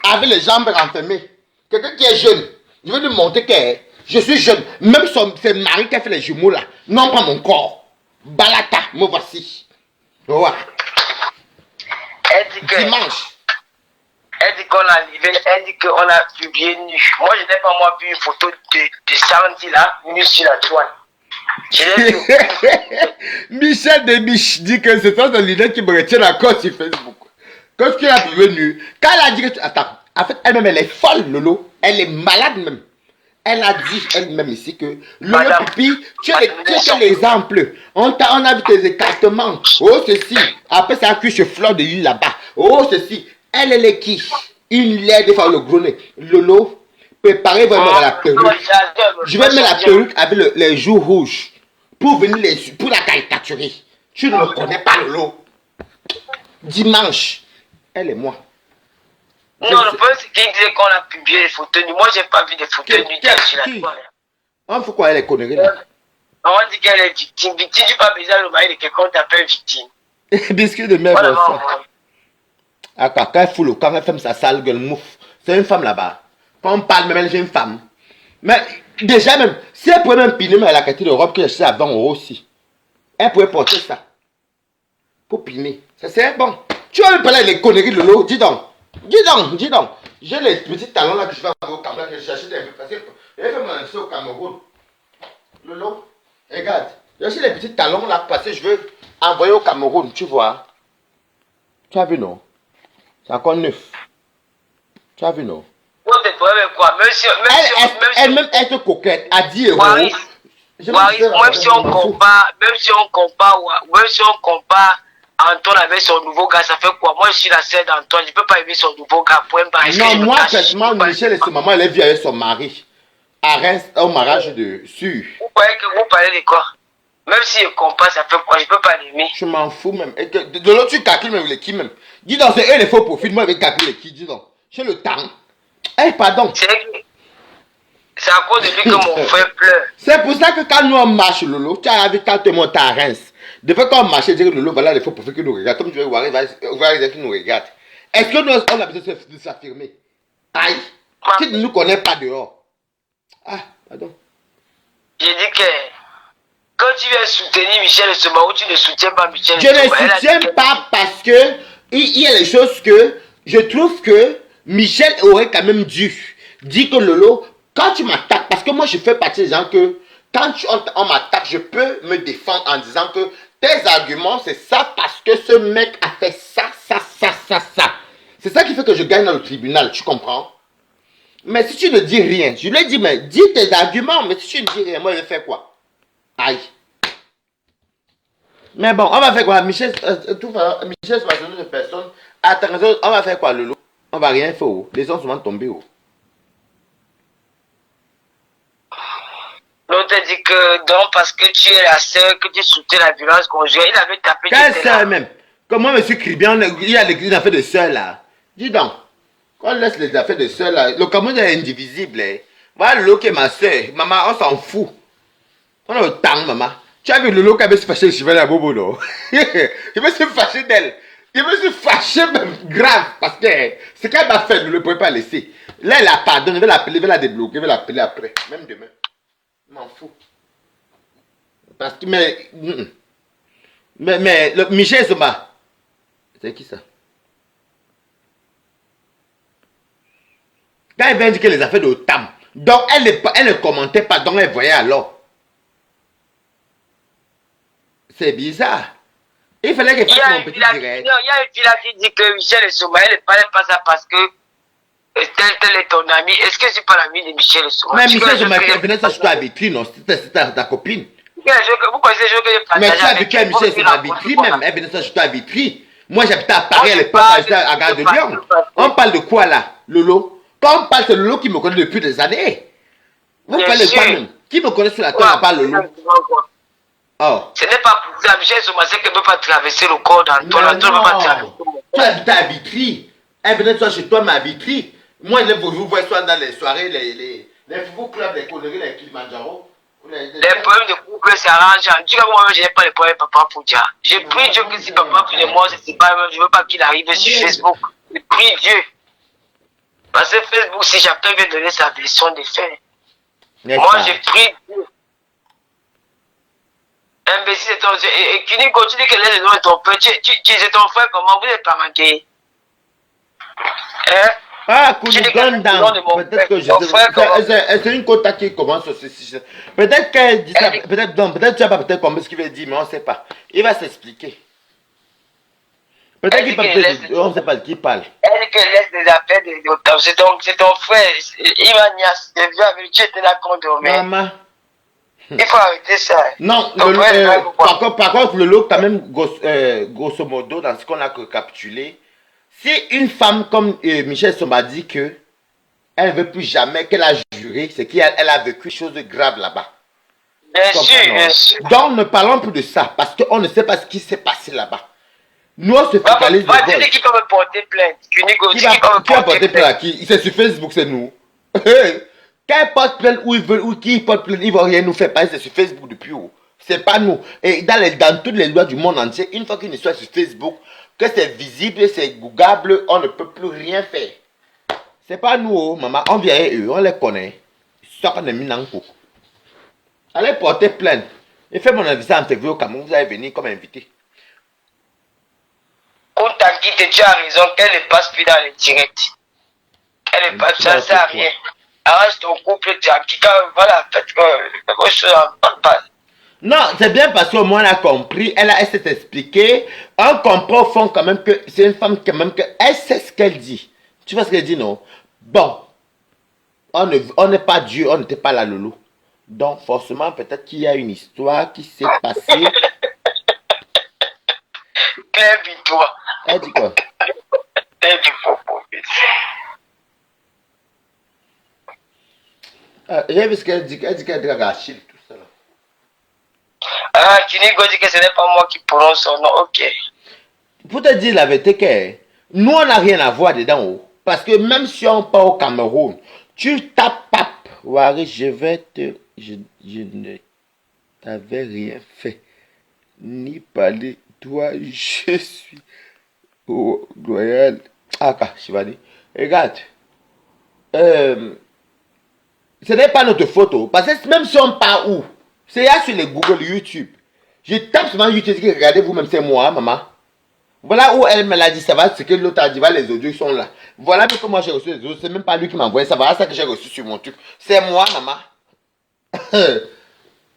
Avec les jambes renfermées. Quelqu'un qui est jeune, je vais lui montrer que je suis jeune. Même c'est Marie qui a fait les jumeaux là. Non, pas mon corps. Balata, me voici. Voilà. Dimanche. Elle dit qu'on a livré, elle dit qu'on a publié nu. Moi, je n'ai pas vu une photo de Sandy là, nu sur la toile. Michel Demiche dit que c'est ça de l'idée qui me retient encore sur Facebook. Quand il a vu nu, quand elle a dit que attends, en fait, elle-même, elle est folle, Lolo. Elle est malade même. Elle a dit elle-même ici que Lolo Madame, Pipi, tu es l'exemple. On a vu tes écartements. Oh, ceci. Après, ça a cuit chez Fleur de Lille là-bas. Oh, ceci. Elle est qui? Une laide de faire le gros nez. Lolo, préparez vraiment la perruque. Je vais mettre la perruque avec les joues rouges pour venir pour la caricaturer. Tu ne me connais pas, Lolo. Dimanche, elle et moi. Non, le problème c'est qu'il disait qu'on a publié les photos. Moi, j'ai pas vu des photos de nuit sur la toile. On fait quoi, elle est connerie là? On dit qu'elle est victime. Victime, tu pas besoin de mari de quelqu'un qui t'appelle victime. Biscuit de merde. Ah, quand elle fout le camp, elle fait sa sale gueule mouf. C'est une femme là-bas. Quand on parle, même elle, j'ai une femme. Mais déjà même, si elle pouvait même piner, mais elle a quitté l'Europe que j'ai à 20 € aussi. Elle pouvait porter ça. Pour piner. Ça serait bon. Tu vas me parler des conneries de l'eau. Dis donc. Dis donc, dis donc. J'ai les petits talons là que je vais avoir au Cameroun, que j'ai acheté des parce que elle fait mon au Cameroun. Lolo, regarde. J'ai acheté les petits talons là parce que je veux envoyer au Cameroun, tu vois. Tu as vu, non? C'est encore neuf. Tu as vu, non? Quoi? Elle-même est coquette à 10 €. Waris, même si on compare Antoine avec son nouveau gars, ça fait quoi? Moi, je suis la sœur d'Antoine, je ne peux pas aimer son nouveau gars. Non, moi, personnellement, Michel et sa maman, elle est vue avec son mari. À Reims, au mariage de sûr. Vous croyez que vous parlez de quoi? Même si je compare, ça fait quoi? Je ne peux pas l'aimer. Je m'en fous même. Et que, de l'autre, tu calcules même les qui même. Dis donc, c'est eux les faux profils. Moi, je vais calculer les qui, dis donc. J'ai le temps. Eh, pardon. C'est à cause de lui que mon frère pleure. C'est pour ça que quand nous on marche, Lolo, tu as vu quand tu montes à Reims. Depuis qu'on marche, je dis que Lolo, voilà les faux profils qui nous regardent. Comme tu veux voir, il va dire qu'ils nous regardent. Est-ce que nous, on a besoin de s'affirmer? Aïe. Tu ne nous connais pas dehors. Ah, pardon. J'ai dit que quand tu viens soutenir Michel Soma, ou tu ne soutiens pas Michel Je ne soutiens pas parce que il y a des choses que je trouve que Michel aurait quand même dû dire que Lolo, quand tu m'attaques, parce que moi je fais partie des gens que quand on m'attaque, je peux me défendre en disant que tes arguments c'est ça parce que ce mec a fait ça. C'est ça qui fait que je gagne dans le tribunal, tu comprends? Mais si tu ne dis rien, je lui ai dit, mais dis tes arguments, mais si tu ne dis rien, moi je vais faire quoi? Aïe. Mais bon, on va faire quoi? Michel, Michel, c'est une personne. Attention, on va faire quoi, Lolo? On va rien faire. Les gens sont tombés. L'autre dit que donc parce que tu es la sœur, que tu soutiens la violence conjugale, il avait tapé. Quelle sœur même? Comme moi, monsieur Cribian, il y a les affaires de sœurs là. Dis donc, quand on laisse les affaires de sœurs là, le Cameroun est indivisible. Hein. Voilà Lolo qui est ma sœur. Maman, on s'en fout. On a le temps, maman. Tu as vu Lolo qui avait se fâché de Chivelle à Bobo, non? Il me suis fâché d'elle. Il me suis fâché même grave parce que ce qu'elle m'a fait, je ne le pouvais pas laisser. Là, elle a pardonné, je vais l'appeler, je vais la débloquer, je vais l'appeler après, même demain. Je m'en fous. Parce que, mais le Michel Zoma, c'est qui ça? Quand elle vient dire que les affaires de Tam, donc elle ne commentait pas, donc elle voyait alors. C'est bizarre. Il fallait qu'elle fasse mon petit direct. Non, il y a une fille là qui dit que Michel Soma, elle ne parlait pas ça parce que tel est ton ami. Est-ce que c'est pas l'ami de Michel Soma? Mais Michel Soma, elle venait s'acheter à Vitry, non? C'était ta copine. Vous connaissez les jeux que j'ai partagé. Mais tu as vécu à Michel Soma à Vitry même. Elle venait s'acheter à Vitry. Moi j'habitais à Paris à l'époque, j'étais à Gare de Lyon. On parle de quoi là, Lolo? Quand on parle, c'est Lolo qui me connaît depuis des années. Vous parlez de quoi même? Qui me connaît sur la terre, on parle Lolo? Oh. Ce n'est pas pour ça, Michel Soma, c'est qu'elle ne peut pas traverser le corps d'Antoine. Antoine ne peut pas traverser. Tu habitais à Vitry. Elle venait soit chez toi, mais à Vitry. Moi, je vous vois soit dans les soirées, les football clubs, les conneries, les Kilimanjaro. Les problèmes de couple s'arrangent. En tout cas, moi-même, je n'ai pas les problèmes de papa pour dire. J'ai pris Dieu que si papa pour moi, c'est pas je ne veux pas qu'il arrive sur Facebook. J'ai pris Dieu. Parce que Facebook, si chacun veut donner sa version des faits. Moi, j'ai pris Dieu. Imbécile, c'est ton... Et Kini continue que l'un des noms est ton père. C'est ton frère, comment vous êtes pas manqué? Hein? Ah, Kouligan, peut-être que je c'est une quota qui commence aussi. Peut-être qu'elle dit ça, peut-être tu n'as pas peut-être compris ce qu'il veut dire, mais on ne sait pas. Il va s'expliquer. Peut-être qu'il parle, on ne sait pas de qui parle. Elle dit qu'elle laisse les affaires de c'est ton frère. Il m'a niasse. Il vient avec tu étais là qu'on dormait. Maman. Il faut arrêter ça. Non, par contre, le lot, quand même, grosso modo, dans ce qu'on a récapitulé, si une femme comme Michel Somba dit que elle ne veut plus jamais, qu'elle a juré, c'est qu'elle a vécu quelque chose de grave là-bas. Bien sûr, bien sûr. Donc, ne parlons plus de ça, parce qu'on ne sait pas ce qui s'est passé là-bas. Nous, on se focalise de vol. Qui peut me porter plainte? Qui va porter plainte à qui? C'est sur Facebook, c'est nous. Qu'elle porte plainte où il veut, ou qui porte plainte, il ne va rien nous faire passer, c'est sur Facebook depuis où? C'est pas nous. Et dans toutes les lois du monde entier, une fois qu'une histoire est sur Facebook, que c'est visible, c'est googable, on ne peut plus rien faire. C'est pas nous, maman, on vient eux, on les connaît. Ils sortent de Minanko. Allez porter plainte. Et faites mon invitation en février au Cameroun, vous allez venir comme invité. On t'a quitté, tu as raison, qu'elle ne passe plus dans les directs. Elle ne passe, ça ne sert à rien. Arrange ton couple, tu as quitté, voilà, faites quelque chose en bas. Non, c'est bien parce qu'au moins elle a compris, elle s'est expliquée. On comprend au fond quand même que c'est une femme quand même que elle sait ce qu'elle dit. Tu vois ce qu'elle dit, non? Bon, on n'est pas Dieu, on n'était pas là, Lolo. Donc forcément, peut-être qu'il y a une histoire qui s'est passée. Claire Victoire. Elle dit quoi? Elle dit faux pour J'ai vu ce qu'elle dit. Elle dit qu'elle drague Achille, tout ça là. Ah, Kinigo dit que ce n'est pas moi qui prononce son nom, ok. Pour te dire la vérité, que nous on n'a rien à voir dedans. Oh. Parce que même si on part au Cameroun, tu tapes pape. Wari, je ne t'avais rien fait. Ni parlé. Toi, je suis loyal. Ah, je vais dire. Regarde. Ce n'est pas notre photo. Parce que même si on part où, c'est là sur les Google, YouTube. Je tape sur YouTube, je dis, regardez vous-même, c'est moi, maman. Voilà où elle me l'a dit, ça va, ce que l'autre a dit, voilà, les audios sont là. Voilà que moi j'ai reçu les audios, c'est même pas lui qui m'a envoyé, ça va, ça que j'ai reçu sur mon truc. C'est moi, maman.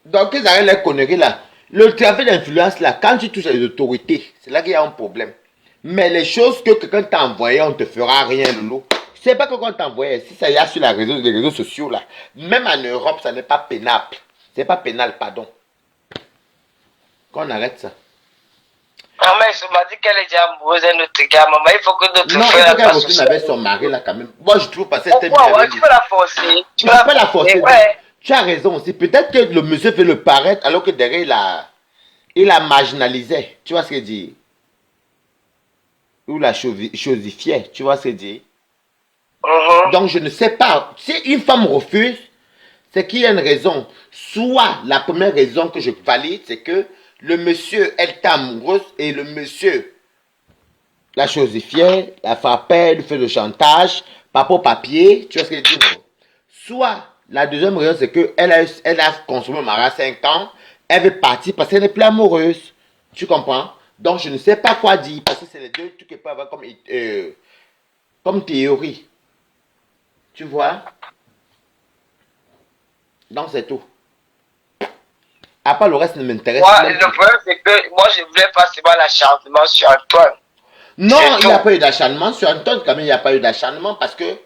Donc, ils arrêtent les conneries là. Le trafic d'influence là, quand tu touches les autorités, c'est là qu'il y a un problème. Mais les choses que quelqu'un t'a envoyé, on ne te fera rien, Lolo. C'est pas que quand t'envoie, si ça y a sur les réseaux sociaux là, même en Europe, ça n'est pas pénal. C'est pas pénal, pardon. Qu'on arrête ça. Maman, elle m'a dit qu'elle est déjà amoureuse d'un autre gars. Maman, il faut que d'autres non, il faut qu'elle retourne avec son mari là quand même. Moi, je trouve pas cette thème. Ouais, tu peux la forcer. Tu peux pas la forcer. Ouais. Tu as raison aussi. Peut-être que le monsieur fait le paraître alors que derrière il a marginalisé. Tu vois ce qu'il dit? Ou la chosifiait. Tu vois ce qu'il dit? Donc, je ne sais pas. Si une femme refuse, c'est qu'il y a une raison. Soit la première raison que je valide, c'est que le monsieur, elle est amoureuse et le monsieur la chosifiait, la frappait, lui fait le chantage, papo papier. Tu vois ce que je dis? Soit la deuxième raison, c'est qu'elle a consommé le mariage 5 ans, elle veut partir parce qu'elle n'est plus amoureuse. Tu comprends? Donc, je ne sais pas quoi dire parce que c'est les deux trucs qu'elle peut avoir comme théorie. Tu vois? Donc c'est tout. À part le reste ne m'intéresse pas. Le problème c'est que moi je voulais pas seulement l'acharnement sur Antoine. Non, il n'y a pas eu d'acharnement sur Antoine, quand même il n'y a pas eu d'acharnement parce que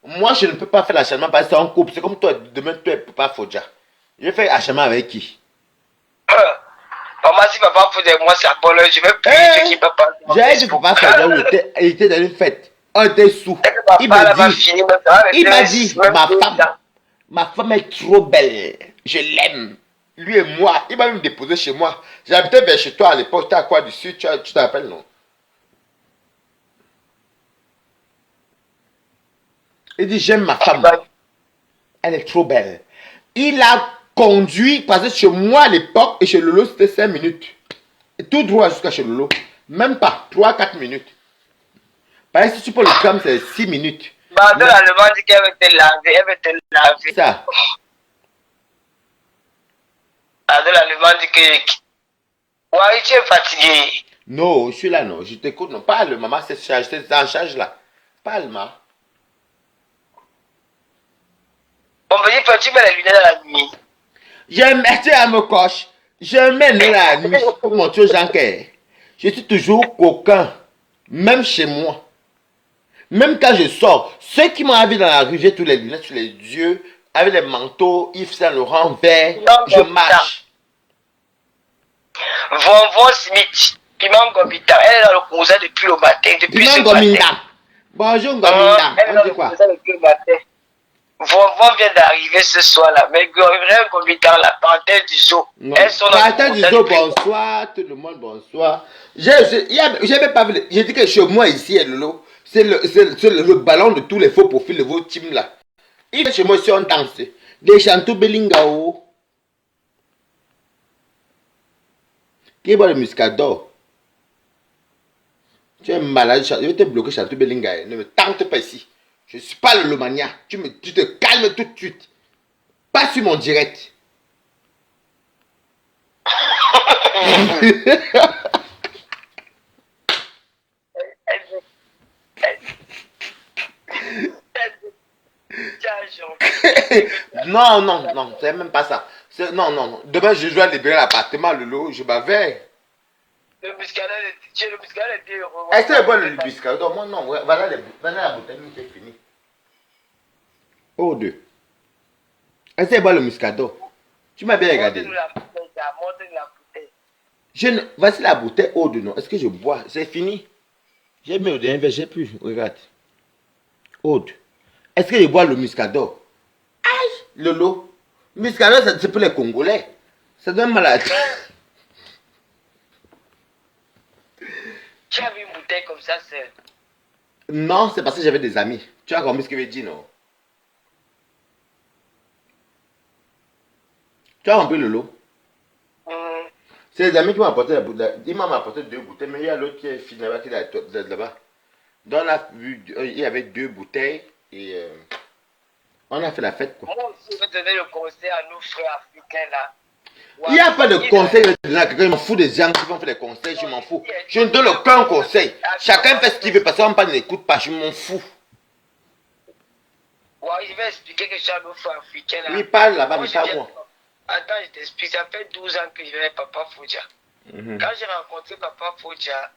moi je ne peux pas faire l'acharnement parce que c'est en couple. C'est comme toi, demain toi tu ne peux pas Fodja. Je fais acharnement avec qui? Maman, si papa faut de moi c'est à Polo, je vais plus ce qui peut pas. J'ai dit papa Fodja où il était dans une fête. On était sous. Il m'a dit, ma femme est trop belle. Je l'aime. Lui et moi. Il m'a même déposé chez moi. J'habitais vers chez toi à l'époque. Tu as quoi dessus? Tu te rappelles, non? Il dit, j'aime ma femme. Elle est trop belle. Il a conduit, parce que chez moi à l'époque, et chez Lolo, c'était 5 minutes. Et tout droit jusqu'à chez Lolo. Même pas 3-4 minutes. Parce que si tu peux le tram, c'est 6 minutes. Bah, l'allemand dit qu'elle veut te laver, elle veut te laver. Ça. L'allemand dit que... Ouais, tu es fatigué. Non, je suis là, non. Je t'écoute, non. Parle, maman, c'est en charge là. Parle, ma. Bon, ben, tu mets les lunettes dans la nuit. Tu à me coche. Je mets dans la nuit pour montrer aux gens que je suis toujours coquin. Même chez moi. Même quand je sors, ceux qui m'ont vu dans la rue, j'ai tous les lunettes sur les yeux, avec les manteaux, Yves Saint Laurent vert, je marche. Vonvon Smith, Piment Gominda, elle est dans le cousin depuis le matin, depuis Piment ce Gominda. matin. Bonjour Gominda. Elle est dans le cousin depuis le matin. Vonvon vient d'arriver ce soir-là, mais Gominda, la parterre du zoo. Non. Elles sont dans Parterre le du cousin zoo, depuis- bonsoir, tout le monde, bonsoir. J'ai même pas vu, j'ai dit que chez moi ici, Lolo, c'est le ballon de tous les faux profils de vos teams là. Il est chez moi ici, on danse. Des chanteurs Belingao. Qui boit le muscador? Tu es malade, je vais te bloquer Chantou Bellinga. Ne me tente pas ici. Je ne suis pas le Lomania. Tu te calmes tout de suite. Pas sur mon direct. Non, non, non, c'est même pas ça. Non, non, non. Demain, je dois libérer l'appartement, Lolo. Je m'avais. Le muscador est 2 euros. Est-ce que c'est bon le biscuit? Moi, non. Voilà la bouteille, c'est fini. Oh, deux. Est-ce que c'est bon le muscado? Tu m'as bien regardé. Voici la bouteille eau de non. Est-ce que je bois? C'est fini. J'ai mis au dernier verre, j'ai plus. Regarde. Aude. Est-ce que je bois le muscado? Aïe, Lolo. Muscado, c'est pour les Congolais. Ça donne malade. Tu as vu une bouteille comme ça, c'est... Non, c'est parce que j'avais des amis. Tu as compris ce que je veux dire, non? Tu as compris, Lolo? C'est les amis qui m'ont apporté la bouteille. Il m'a apporté 2 bouteilles, mais il y a l'autre qui est fini là-bas, qui est là-bas. Donc on a vu, il y avait 2 bouteilles et on a fait la fête, quoi. Moi aussi, je vais donner le conseil à nos frères africains là. Il n'y a pas de conseil de donner à quelqu'un. Je m'en fous des gens qui vont faire des conseils, je m'en fous. Je ne donne aucun conseil. Chacun fait ce qu'il veut parce qu'on n'écoute pas, je m'en fous. Ouais, je vais expliquer quelque chose à nos frères africains là. Oui, parle là-bas, mais je pas viens- moi. Attends, je t'explique. Ça fait 12 ans que je vais avec Papa Foudia. Quand j'ai rencontré Papa Foudia,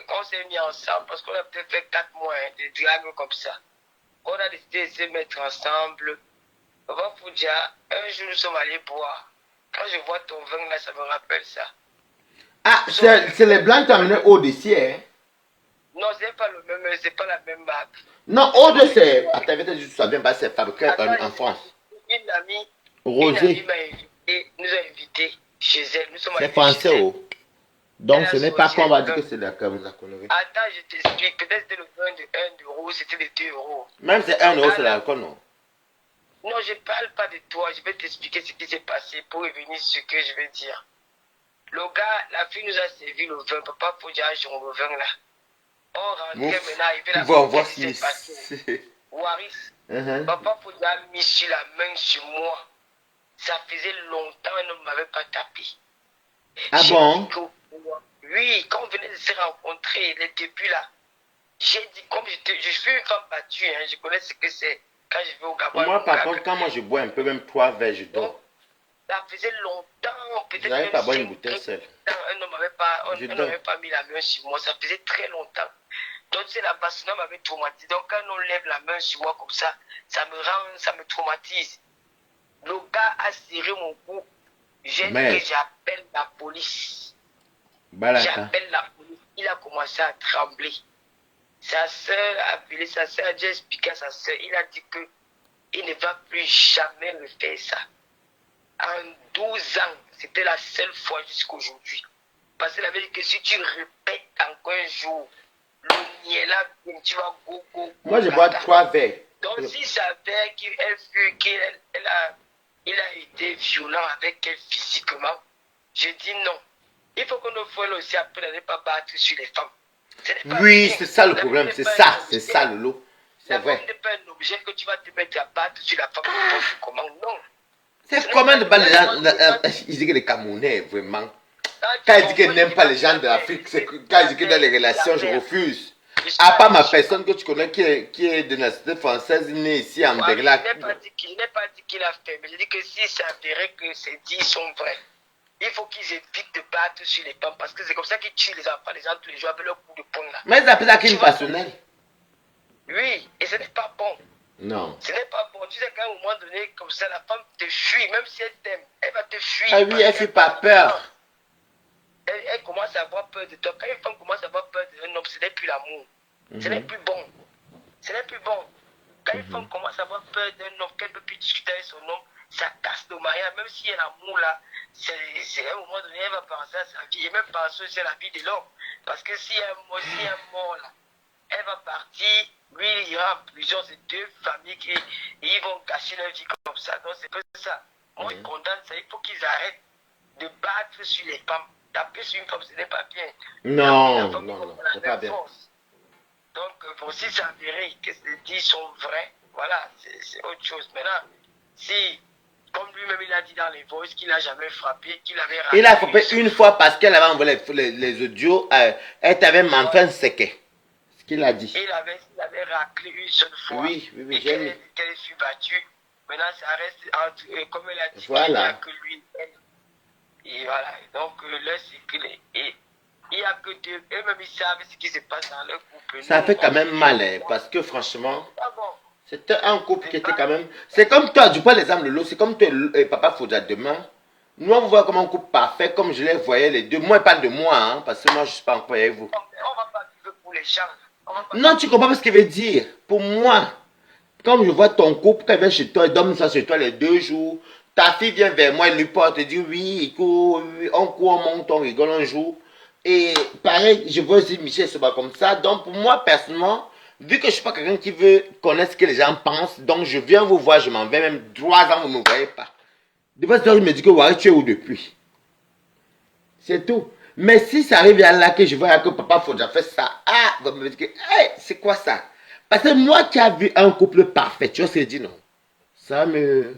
quand on s'est mis ensemble, parce qu'on a peut-être fait 4 mois de drague comme ça, on a décidé de se mettre ensemble. Papa Foudia, un jour nous sommes allés boire. Quand je vois ton vin là, ça me rappelle ça. Ah, c'est les blancs qui ont amené Aude ici, hein? Non, c'est pas le même, c'est pas la même marque. Non, Aude, c'est. Attends, je ça vient pas, c'est fabriqué en France. Une amie Rosé. m'a invité, nous a invités chez elle. Nous sommes C'est allés français, chez elle. oh. Donc Elle a ce n'est pas sorti qu'on va un dire vin. que c'est la connerie. Attends, je t'explique. Peut-être c'était le vin de 1 euro, c'était de 2 euros. Même c'est 1 euro, c'est l'alcool, non? Non, je parle pas de toi. Je vais t'expliquer ce qui s'est passé pour revenir sur ce que je vais dire. Le gars, la fille nous a servi le vin. Papa Foudia, j'ai le vin là. On rentrait maintenant, il fait la Ils vont voir ce qui si. s'est passé. Waris, Papa Foudia a mis sur la main sur moi. Ça faisait longtemps et ne m'avait pas tapé. Ah J'ai bon? dit oui, quand on venait de se rencontrer, les débuts là, j'ai dit, comme je suis une femme battue, hein, je connais ce que c'est quand je vais au Gabon. Moi, par contre, quand moi je bois un peu, même 3 verres, je dors. Ça faisait longtemps, peut-être. Je n'avais même pas boire une 5 bouteille seule. Un homme n'avait pas mis la main sur moi, ça faisait très longtemps. Donc, c'est la bassina m'avait traumatisé. Donc, quand on lève la main sur moi comme ça me traumatise. Le gars a serré mon cou. J'ai dit que j'appelle la police. J'appelle la police. Il a commencé à trembler. Sa soeur a appelé sa soeur, a déjà expliqué à sa soeur. Il a dit qu'il ne va plus jamais me faire ça. En 12 ans, c'était la seule fois jusqu'à aujourd'hui. Parce qu'il avait dit que si tu répètes encore un jour, le niela, tu vas go. Moi, je bois 3 verres. Donc, si ça fait qu'il a été violent avec elle physiquement, je dis non. Il faut qu'on nous fasse aussi après de ne pas battre sur les femmes. Oui, c'est ça le problème. C'est ça le lot. C'est vrai. La femme n'est pas un objet que tu vas te mettre à battre sur la femme. Comment non? C'est comment de battre les gens? Il dit que les Camerounais, vraiment. Quand il dit qu'il n'aime pas les gens de l'Afrique, c'est quand il dit que dans les relations, je refuse. À part ma personne que tu connais qui est de nationalité française, née ici en Berlac. Il n'est pas dit qu'il a fait, mais je dis que si c'est avéré que ces dits sont vrais, il faut qu'ils évitent de battre sur les femmes parce que c'est comme ça qu'ils tuent les enfants, les gens tous les jours avec leur coup de poing là. Mais ils appellent ça crime passionnel. Oui, et ce n'est pas bon. Non. Ce n'est pas bon. Tu sais qu'à un moment donné, comme ça, la femme te fuit, même si elle t'aime, elle va te fuir. Ah oui, elle fait pas peur. Elle commence à avoir peur de toi. Quand une femme commence à avoir peur d'un homme, ce n'est plus l'amour. Ce n'est plus bon. Ce n'est plus bon. Quand une femme commence à avoir peur d'un homme, qu'elle ne peut plus discuter avec son homme, ça casse le mariage. Même si elle a l'amour là, c'est à un moment donné, elle va penser à sa vie. Et même penser aussi à la vie de l'homme. Parce que si un mort là, elle va partir, lui il ira en prison, c'est deux familles qui ils vont gâcher leur vie comme ça. Donc c'est pas ça. Moi je condamne ça, il faut qu'ils arrêtent de battre sur les femmes. Taper sur une femme, ce n'est pas bien. Non, non, c'est pas bien. Force. Donc pour si c'est avéré que ces dits sont vrais, voilà, c'est autre chose. Maintenant, si, comme lui-même il a dit dans les voices qu'il n'a jamais frappé, qu'il avait raté. Il a frappé une fois parce qu'elle avait envoyé les audios, elle t'avait manqué un séquet. Ce qu'il a dit. Il avait raclé une seule fois. Oui, qu'elle fut battue. Maintenant, ça reste entre, comme elle a dit, voilà. il n'y a que lui, elle. Et voilà, donc là, c'est que et il n'y a que deux, eux-mêmes ils savent ce qui se passe dans leur couple. Ça fait quand même mal, hein, parce que franchement, bon. c'était un couple qui était quand même... C'est comme toi, du point l'exemple de l'eau, c'est comme toi et Papa Fodja demain. Nous, on vous voit comme un couple parfait, comme je les voyais les deux. Moi, pas de moi, hein, parce que moi, je ne suis pas encore avec vous. On va pas vivre pour les gens. Non, tu comprends pas ce qu'il veut dire. Pour moi, comme je vois ton couple, quand il vient chez toi, il dorme ça chez toi les 2 jours. Ta fille vient vers moi, elle lui porte, elle dit oui, écoute, on court, on monte, on rigole un jour. Et pareil, je vois aussi Michel se bat comme ça. Donc pour moi, personnellement, vu que je ne suis pas quelqu'un qui veut connaître ce que les gens pensent, donc je viens vous voir, je m'en vais, même 3 ans, vous ne me voyez pas. De fois, il me dit que ouais, tu es où depuis? C'est tout. Mais si ça arrive là que je vois que Papa Fodja fait ça, ah, vous me dites que, hey, c'est quoi ça? Parce que moi qui ai vu un couple parfait, tu vois ce que je dis, non? Ça me...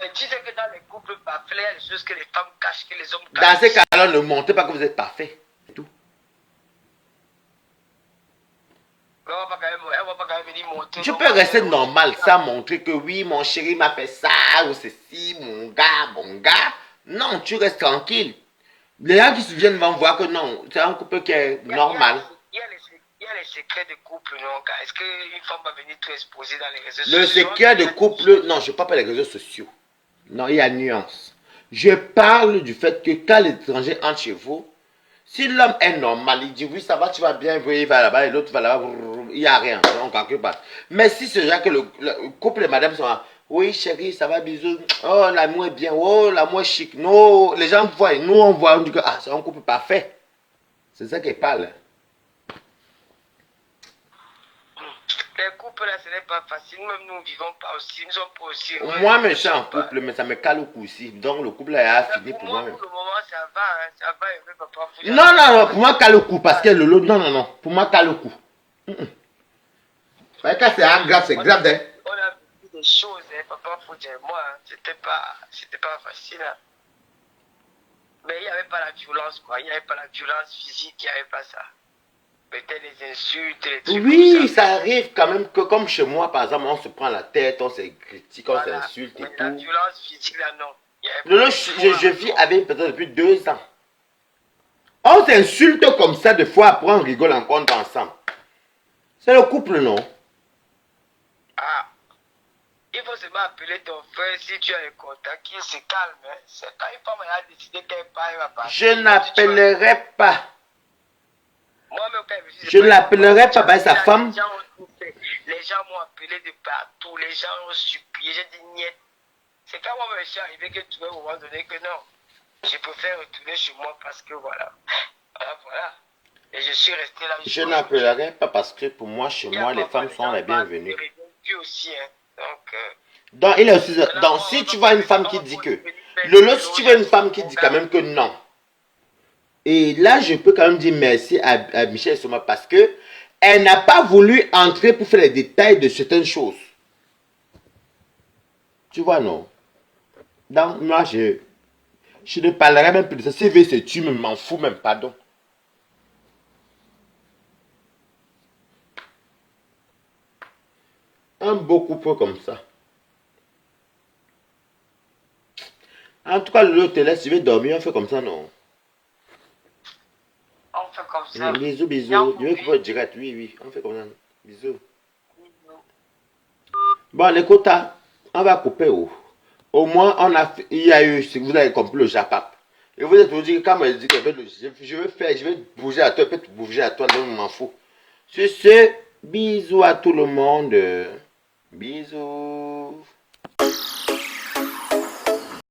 Mais tu sais que dans les couples parfaits, il y a des choses que les femmes cachent, que les hommes Dans cachent. ces cas-là, ne montez pas que vous êtes parfait. C'est tout. Elle va pas quand même venir monter. Tu peux rester normal sans montrer que oui, mon chéri m'a fait ça, ou ceci, mon gars. Non, tu restes tranquille. Les gens qui se viennent vont voir que non, c'est un couple qui est normal. Il y a les secrets de couple, non? Est-ce qu'une femme va venir tout exposer dans les réseaux Le sociaux? secret de couple, non, je ne parle pas des réseaux sociaux. Non, il y a nuance. Je parle du fait que quand l'étranger entre chez vous, si l'homme est normal, il dit oui, ça va, tu vas bien, il va là-bas et l'autre va là-bas, il n'y a rien, on ne calcule pas. Mais si c'est genre que le couple et madame sont là, oui chérie, ça va, bisous, oh l'amour est bien, oh l'amour est chic, non, les gens voient, nous on voit, on dit que ah, c'est un couple parfait. C'est ça qu'ils parlent. Les couples là, ce n'est pas facile, même nous ne vivons pas aussi, nous sommes pas aussi. Moi, je suis en couple, mais ça me cale au cou aussi. Donc, le couple là a fini pour moi. Pour le moment, ça va, hein, ça va, et papa. Non, pour moi, cale au cou, parce que le lot, non, pour moi, cale au cou. Parce que c'est grave, c'est grave, hein. On a vu des choses, hein, papa, faut dire, moi, hein, c'était pas facile, hein. Mais il n'y avait pas la violence, quoi, il n'y avait pas la violence physique, il n'y avait pas ça. Peut-être les insultes, les trucs. Oui, ça arrive quand même que comme chez moi, par exemple, on se prend la tête, on se critique, on s'insulte et tout. La violence physique, là, non. Je vis avec peut-être depuis 2 ans. On s'insulte comme ça, des fois, après on rigole encore ensemble. C'est le couple, non? Ah, il faut seulement appeler ton frère si tu as un contact, qu'il se calme. Hein. C'est quand une femme a décidé qu'elle part, elle va partir. Je n'appellerai pas. Moi-même, quand je ne l'appellerai pas par sa femme. Les gens m'ont appelé de partout, les gens ont supplié, j'ai dit niet. C'est quand moi je suis arrivé que tu veux au moment donné que non, je préfère retourner chez moi parce que voilà. Et je suis resté là. Je n'appellerai pas parce que pour moi, chez moi, les femmes sont les bienvenues. Aussi, hein. Donc, il est aussi, donc, si tu vois une femme qui dit que, si tu vois une femme qui dit quand même que non, et là, je peux quand même dire merci à Michel Soma parce que elle n'a pas voulu entrer pour faire les détails de certaines choses. Tu vois, non? Donc, moi, je ne parlerai même plus de ça. Si veut se tuer, m'en fous même, pardon. Un beau couple comme ça. En tout cas, Lolo te laisse, je vais dormir, on fait comme ça, non? On fait comme ça. Bisous, bisous. Je vais couper direct, oui, on fait comme ça. Bisous. Bon, les quotas, on va couper où? Au moins, il y a eu, si vous avez compris, le Japap. Et vous êtes dit que quand elle dit que je vais bouger à toi, peut-être bouger à toi, donc je m'en fous. Sur ce, bisous à tout le monde. Bisous.